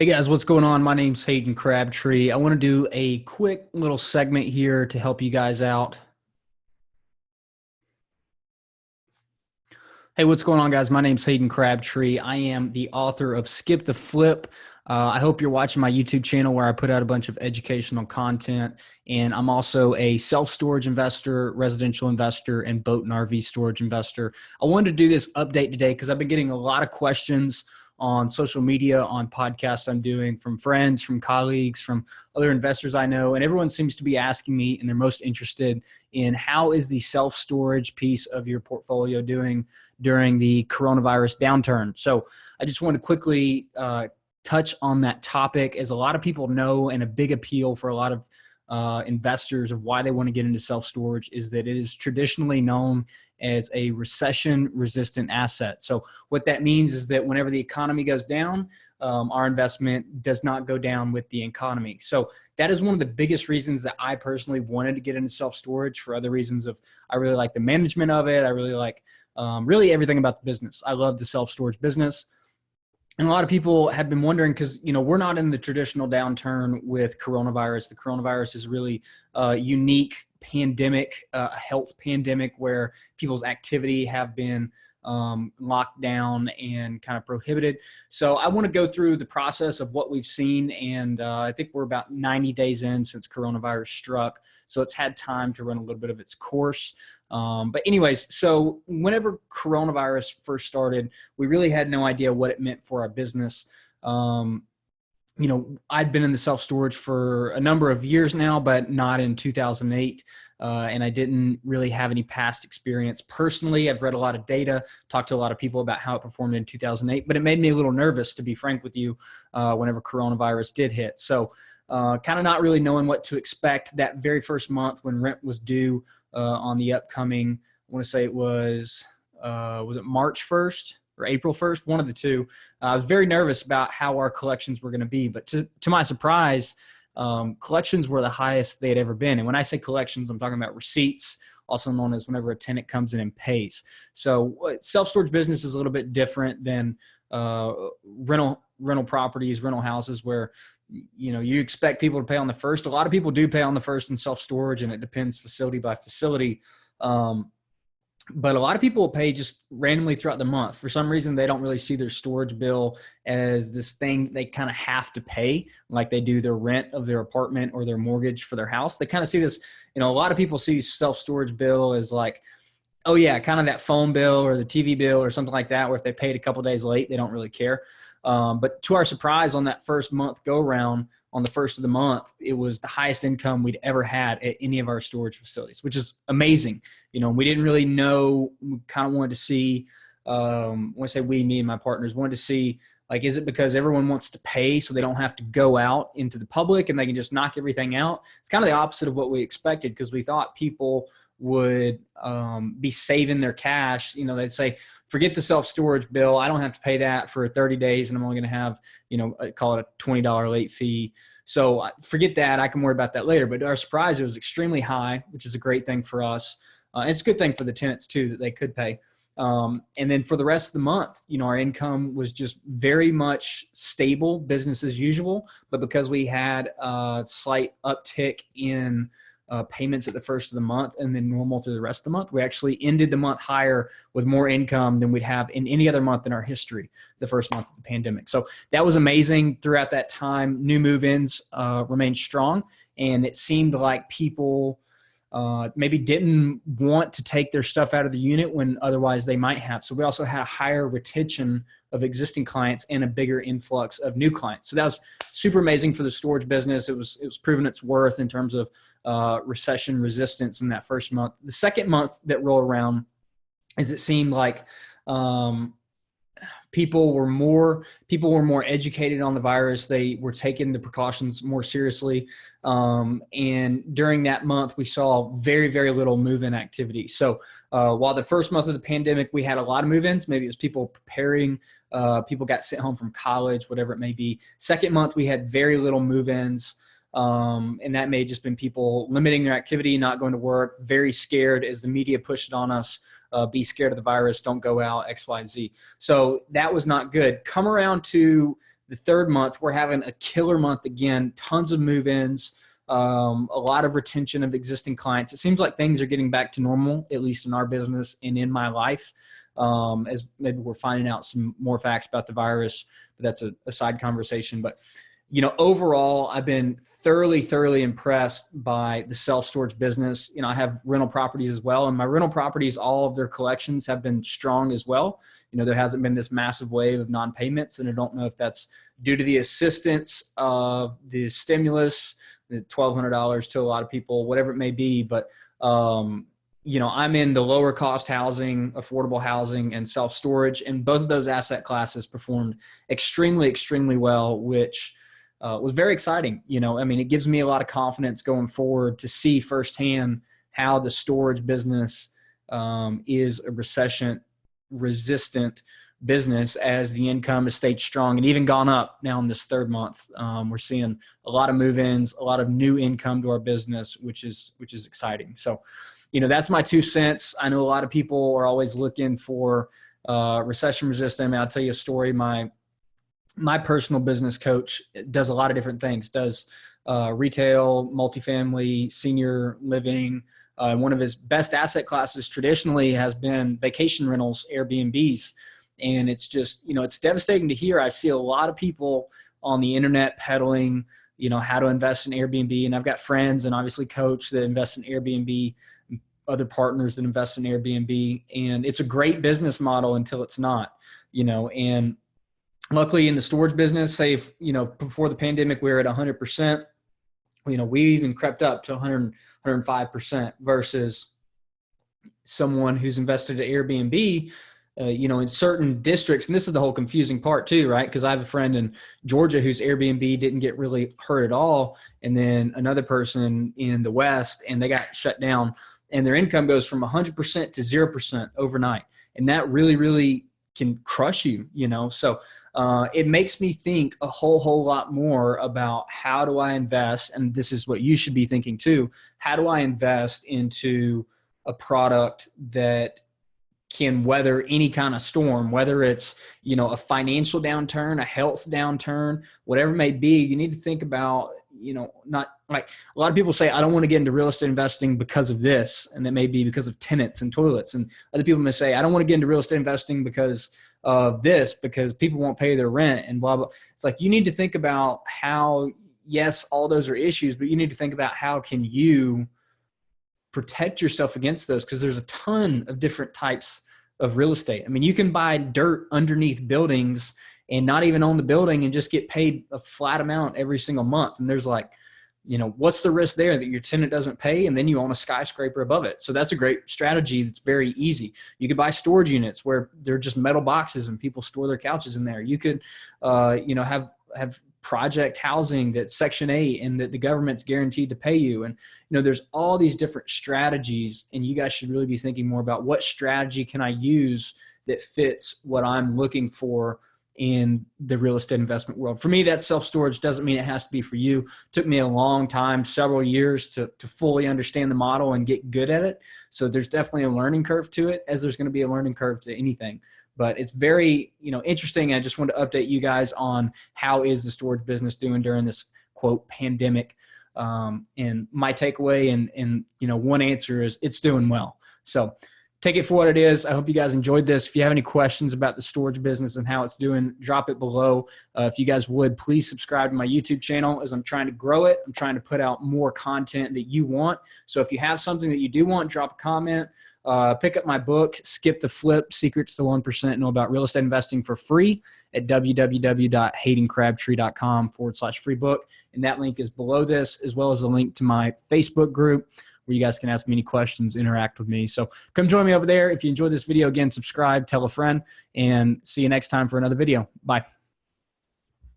Hey guys, what's going on? My name's Hayden Crabtree. I want to do a quick little segment here to help you guys out. Hey, what's going on, guys? My name's Hayden Crabtree. I am the author of Skip the Flip. I hope you're watching my YouTube channel where I put out a bunch of educational content. And I'm also a self-storage investor, residential investor, and boat and RV storage investor. I wanted to do this update today because I've been getting a lot of questions on social media, on podcasts I'm doing from friends, from colleagues, from other investors I know. And everyone seems to be asking me, and they're most interested in how is the self-storage piece of your portfolio doing during the coronavirus downturn. So I just want to quickly touch on that topic, as a lot of people know, and a big appeal for a lot of investors of why they want to get into self-storage is that it is traditionally known as a recession-resistant asset. So what that means is that whenever the economy goes down, our investment does not go down with the economy. So that is one of the biggest reasons that I personally wanted to get into self-storage. For other reasons of, I really like the management of it. I really like really everything about the business. I love the self-storage business. And a lot of people have been wondering because, we're not in the traditional downturn with coronavirus. The coronavirus is really a unique pandemic, health pandemic, where people's activity have been locked down and kind of prohibited. So I want to go through the process of what we've seen. And I think we're about 90 days in since coronavirus struck. So it's had time to run a little bit of its course. But anyways, so whenever coronavirus first started, we really had no idea what it meant for our business. I'd been in the self-storage for a number of years now, but not in 2008. And I didn't really have any past experience personally. I've read a lot of data, talked to a lot of people about how it performed in 2008, but it made me a little nervous, to be frank with you, whenever coronavirus did hit. So kind of not really knowing what to expect that very first month when rent was due on the upcoming, I want to say it was it March 1st? Or April 1st, one of the two. I was very nervous about how our collections were going to be, but to my surprise, collections were the highest they had ever been. And when I say collections, I'm talking about receipts, also known as whenever a tenant comes in and pays. So self-storage business is a little bit different than rental properties, rental houses, where you expect people to pay on the first. A lot of people do pay on the first in self-storage, and it depends facility by facility. But a lot of people will pay just randomly throughout the month. For some reason, they don't really see their storage bill as this thing they kind of have to pay, like they do their rent of their apartment or their mortgage for their house. They kind of see this, a lot of people see self-storage bill as like, oh yeah, kind of that phone bill or the TV bill or something like that, where if they paid a couple days late, they don't really care. But to our surprise, on that first month go around, on the first of the month, it was the highest income we'd ever had at any of our storage facilities, which is amazing. We didn't really know. We kind of wanted to see, when I say we, me and my partners wanted to see, like, is it because everyone wants to pay so they don't have to go out into the public and they can just knock everything out? It's kind of the opposite of what we expected, because we thought people would be saving their cash. They'd say, forget the self-storage bill. I don't have to pay that for 30 days, and I'm only going to have, call it a $20 late fee. So forget that. I can worry about that later. But to our surprise, it was extremely high, which is a great thing for us. It's a good thing for the tenants too, that they could pay. And then for the rest of the month, our income was just very much stable, business as usual. But because we had a slight uptick in payments at the first of the month and then normal through the rest of the month, we actually ended the month higher with more income than we'd have in any other month in our history, the first month of the pandemic. So that was amazing. Throughout that time, new move-ins remained strong, and it seemed like people maybe didn't want to take their stuff out of the unit when otherwise they might have. So we also had a higher retention of existing clients and a bigger influx of new clients. So that was super amazing for the storage business. It was proven its worth in terms of recession resistance in that first month. The second month that rolled around, is it seemed like people were more educated on the virus. They were taking the precautions more seriously. And during that month, we saw very, very little move-in activity. So while the first month of the pandemic, we had a lot of move-ins, maybe it was people preparing, people got sent home from college, whatever it may be. Second month, we had very little move-ins. And that may have just been people limiting their activity, not going to work, very scared as the media pushed it on us. Be scared of the virus, don't go out, X, Y, Z. So that was not good. Come around to the third month, we're having a killer month again, tons of move-ins, a lot of retention of existing clients. It seems like things are getting back to normal, at least in our business and in my life, as maybe we're finding out some more facts about the virus, but that's a side conversation. But, you know, overall, I've been thoroughly impressed by the self-storage business. You know, I have rental properties as well, and my rental properties, all of their collections have been strong as well. You know, there hasn't been this massive wave of non-payments, and I don't know if that's due to the assistance of the stimulus, the $1,200 to a lot of people, whatever it may be. But, you know, I'm in the lower cost housing, affordable housing, and self-storage, and both of those asset classes performed extremely well, which was very exciting. You know, I mean, it gives me a lot of confidence going forward to see firsthand how the storage business is a recession resistant business as the income has stayed strong and even gone up now in this third month. We're seeing a lot of move-ins, a lot of new income to our business, which is exciting. So, you know, that's my 2 cents. I know a lot of people are always looking for recession resistant. I mean, I'll tell you a story. My personal business coach does a lot of different things, does retail, multifamily, senior living. One of his best asset classes traditionally has been vacation rentals, Airbnbs. And it's just, you know, it's devastating to hear. I see a lot of people on the internet peddling, you know, how to invest in Airbnb. And I've got friends and obviously coach that invest in Airbnb, other partners that invest in Airbnb. And it's a great business model until it's not, you know. And luckily in the storage business, say, if, you know, before the pandemic, we were at 100%, you know, we even crept up to 100, 105% versus someone who's invested at Airbnb, you know, in certain districts. And this is the whole confusing part too, right? Because I have a friend in Georgia whose Airbnb didn't get really hurt at all. And then another person in the West, and they got shut down, and their income goes from 100% to 0% overnight. And that really can crush you, you know? So it makes me think a whole lot more about how do I invest, and this is what you should be thinking too. How do I invest into a product that can weather any kind of storm, whether it's, you know, a financial downturn, a health downturn, whatever it may be? You need to think about, you know, not like a lot of people say, I don't want to get into real estate investing because of this. And that may be because of tenants and toilets. And other people may say, I don't want to get into real estate investing because of this, because people won't pay their rent and blah, blah. It's like, you need to think about how, yes, all those are issues, but you need to think about how can you protect yourself against those, because there's a ton of different types of real estate. I mean, you can buy dirt underneath buildings and not even own the building and just get paid a flat amount every single month. And there's like, you know, what's the risk there that your tenant doesn't pay and then you own a skyscraper above it? So that's a great strategy. That's very easy. You could buy storage units where they're just metal boxes and people store their couches in there. You could, you know, have project housing that's Section 8 and that the government's guaranteed to pay you. And, you know, there's all these different strategies, and you guys should really be thinking more about what strategy can I use that fits what I'm looking for in the real estate investment world. For me, that self-storage doesn't mean it has to be for you. It took me a long time, several years to fully understand the model and get good at it. So there's definitely a learning curve to it, as there's going to be a learning curve to anything. But it's very, you know, interesting. I just wanted to update you guys on how is the storage business doing during this quote pandemic. And my takeaway and you know, one answer is it's doing well. So take it for what it is. I hope you guys enjoyed this. If you have any questions about the storage business and how it's doing, drop it below. If you guys would, please subscribe to my YouTube channel, as I'm trying to grow it. I'm trying to put out more content that you want. So if you have something that you do want, drop a comment. Pick up my book, Skip the Flip, Secrets to 1% Know About Real Estate Investing, for free at www.haydencrabtree.com/free book. And that link is below this, as well as a link to my Facebook group, where you guys can ask me any questions, interact with me. So come join me over there. If you enjoyed this video, again, subscribe, tell a friend, and see you next time for another video. Bye.